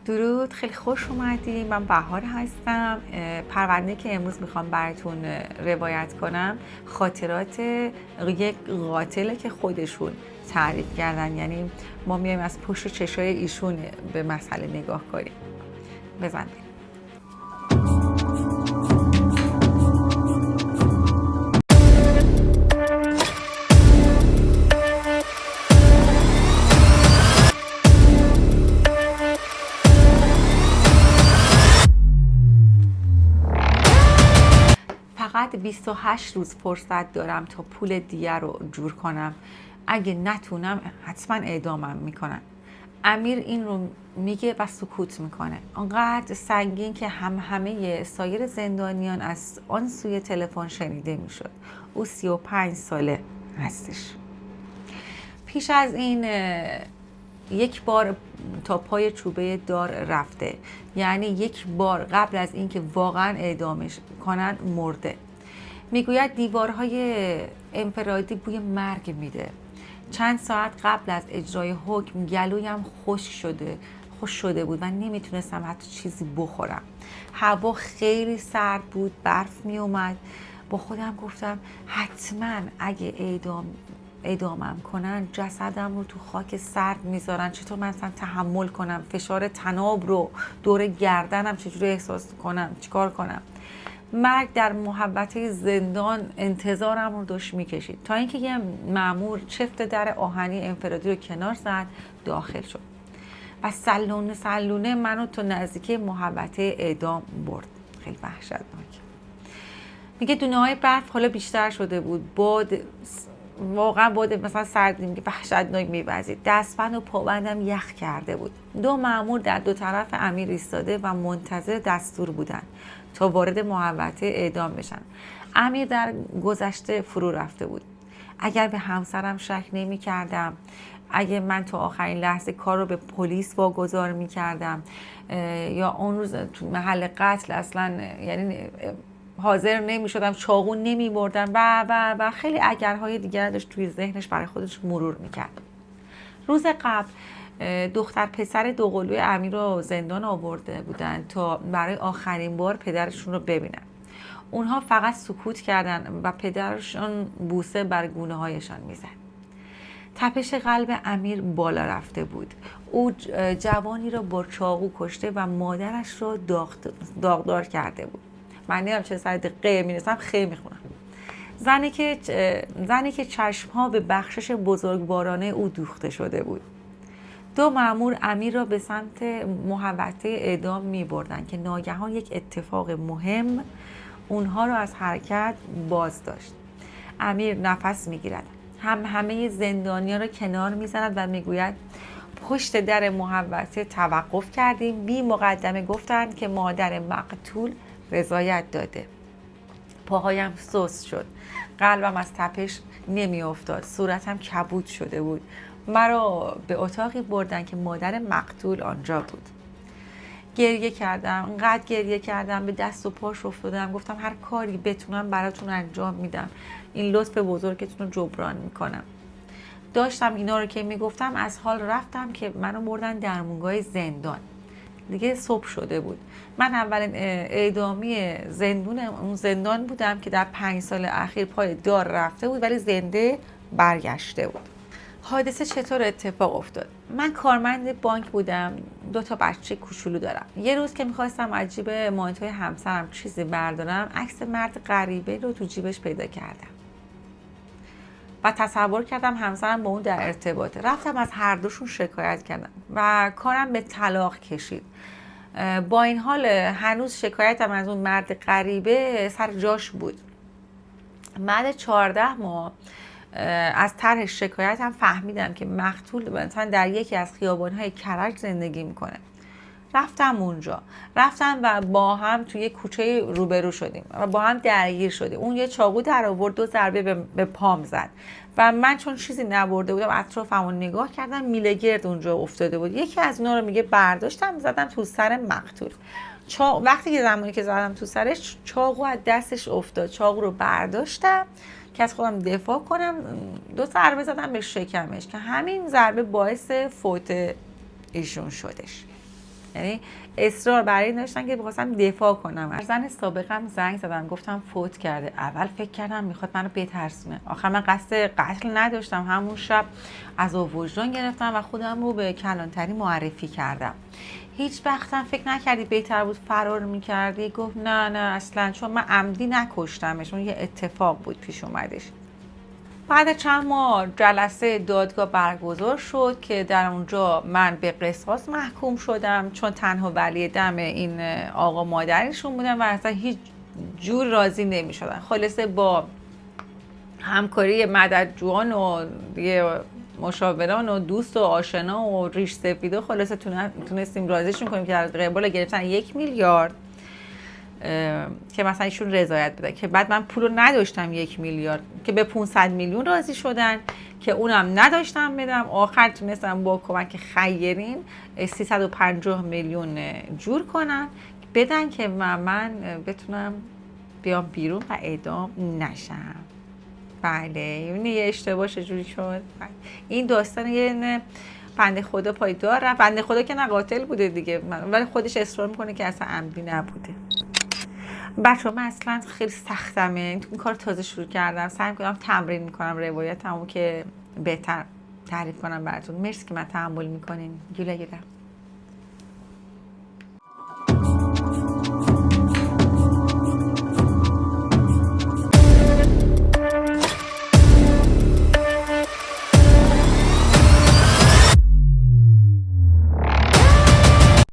درود، خیلی خوش اومدی. من بهار هستم. پرونده که امروز میخوام براتون روایت کنم خاطرات یک قاتله که خودشون تعریف کردن. یعنی ما میایم از پشت چشای ایشون به مسئله نگاه کنیم. بزن بریم. فقط 28 روز فرصت دارم تا پول دیه رو جور کنم. اگه نتونم حتما اعدامم میکنن. امیر این رو میگه و سکوت میکنه. انقدر سنگین که همه سایر زندانیان از آن سوی تلفن شنیده میشد. او 35 ساله هستش. پیش از این یک بار تا پای چوبه دار رفته، یعنی یک بار قبل از اینکه واقعا اعدامش کنن مرده. میگوید دیوارهای انفرادی بوی مرگ میده. چند ساعت قبل از اجرای حکم گلویم خوش شده بود و نمیتونستم حتی چیزی بخورم. هوا خیلی سرد بود، برف میومد. با خودم گفتم حتما اگه اعدامم کنن جسدم رو تو خاک سرد میذارن. چطور من اصلا تحمل کنم فشار طناب رو دور گردنم؟ چجوری احساس کنم؟ چیکار کنم؟ مرگ در محوطه زندان انتظارم رو داشت میکشید تا اینکه یه مأمور چفت در آهنی انفرادی رو کنار زد، داخل شد و سلونه منو تا نزدیکی محوطه اعدام برد. خیلی وحشتناک. میگه دونه های برف حالا بیشتر شده بود. واقعا باد مثلا سردی میگه وحشتناک میوزید. دستبند و پابندم یخ کرده بود. 2 مأمور در 2 طرف امیر ایستاده و منتظر دستور بودن تا وارد محوطه اعدام بشن. امیر در گذشته فرو رفته بود. اگر به همسرم شک نمی کردم، اگه من تا آخرین لحظه کار رو به پلیس واگذار می کردم یا اون روز تو محل قتل اصلا یعنی حاضر نمی شدم، چاقو نمی بردم و خیلی اگرهای دیگر داشت توی ذهنش برای خودش مرور می کرد. روز قبل دختر پسر دوقلوی امیر رو زندان آورده بودن تا برای آخرین بار پدرشون رو ببینن. اونها فقط سکوت کردن و پدرشون بوسه بر گونه هایشان میزد. تپش قلب امیر بالا رفته بود. او جوانی را با چاقو کشته و مادرش را داغدار کرده بود. من نمیدونم چه سر دقیقه میرسم، خیلی میخونم. زنی که چشمها به بخشش بزرگوارانه او دوخته شده بود. 2 مأمور امیر را به سمت محوطه اعدام می بردن که ناگهان یک اتفاق مهم اونها را از حرکت باز داشت. امیر نفس می گیرد. همه زندانیان را کنار می زند و می گوید پشت در محوطه توقف کردیم. بی مقدمه گفتند که مادر مقتول رضایت داده. پاهایم سست شد. قلبم از تپش نمی افتاد. صورتم کبود شده بود. مرا به اتاقی بردن که مادر مقتول آنجا بود. گریه کردم، انقدر گریه کردم به دست و پاش افتادم. گفتم هر کاری بتونم براتون انجام میدم. این لطف بزرگتون رو جبران میکنم. داشتم اینا رو که میگفتم از حال رفتم که منو بردن درمونگاه زندان. دیگه صبح شده بود. من اولین اعدامی اون زندان بودم که در 5 سال اخیر پای دار رفته بود ولی زنده برگشته بود. حادثه چطور اتفاق افتاد؟ من کارمند بانک بودم. 2 تا بچه کوچولو دارم. یه روز که میخواستم از جیب مانتوی همسرم چیزی بردارم، عکس مرد غریبه رو تو جیبش پیدا کردم و تصور کردم همسرم با اون در ارتباطه. رفتم از هر دوشون شکایت کردم و کارم به طلاق کشید. با این حال هنوز شکایتم از اون مرد غریبه سر جاش بود. بعد 14 ماه از طرح شکایتم فهمیدم که مقتول مثلا در یکی از خیابان‌های کرج زندگی میکنه. رفتم اونجا. و با هم توی کوچه روبرو شدیم و با هم درگیر شدیم. اون یه چاقو در آورد، 2 ضربه به پام زد و من چون چیزی نبرده بودم اطرافمو نگاه کردم، میله گرد اونجا افتاده بود. یکی از اونا رو میگه برداشتم زدم تو سر مقتول. وقتی که زمانی که زدم تو سرش چاقو از دستش افتاد. چاقو رو برداشتم که از خودم دفاع کنم. 2 ضربه زدم به شکمش که همین ضربه باعث فوت ایشون شدش. یعنی اصرار برای این داشتن که بخواستم دفاع کنم. زن سابقم زنگ زدم گفتم فوت کرده. اول فکر کردم میخواد منو بترسونه. آخر من قصد قتل نداشتم. همون شب عذاب وجدان گرفتم و خودم رو به کلانتری معرفی کردم. هیچ وقتم فکر نکردی بهتر بود فرار میکردی؟ گفت نه اصلا، چون من عمدی نکشتمش، اون یه اتفاق بود پیش اومدش. بعد چند ماه جلسه دادگاه برگزار شد که در اونجا من به قصاص محکوم شدم، چون تنها ولی دم این آقا مادرشون بودم و اصلا هیچ جور راضی نمی شدن. خلاصه با همکاری مددجویان و مشاوران و دوست و آشنا و ریش سفیده خلاصه تونستیم راضیشون کنیم که در قبال گرفتن 1 میلیارد که مثلا ایشون رضایت بده، که بعد من پول رو نداشتم 1 میلیارد که به 500 میلیون راضی شدن که اونم نداشتم بدم. آخر تونستم با کمک خیرین 350 میلیون جور کنن بدن که من بتونم بیام بیرون و اعدام نشم. بله یه اشتباه چجوری شد. این داستان یه بنده خدا پایدار رفت. بنده خدا که نه قاتل بوده دیگه، ولی خودش اصرار میکنه که اصلا عمدی نبوده. بچه من اصلا خیلی سختمه، این کار تازه شروع کردم، سعی میکنم تمرین میکنم روایتمو که بهتر تعریف کنم براتون. مرسی که من تحمل میکنین. گوله گیرم.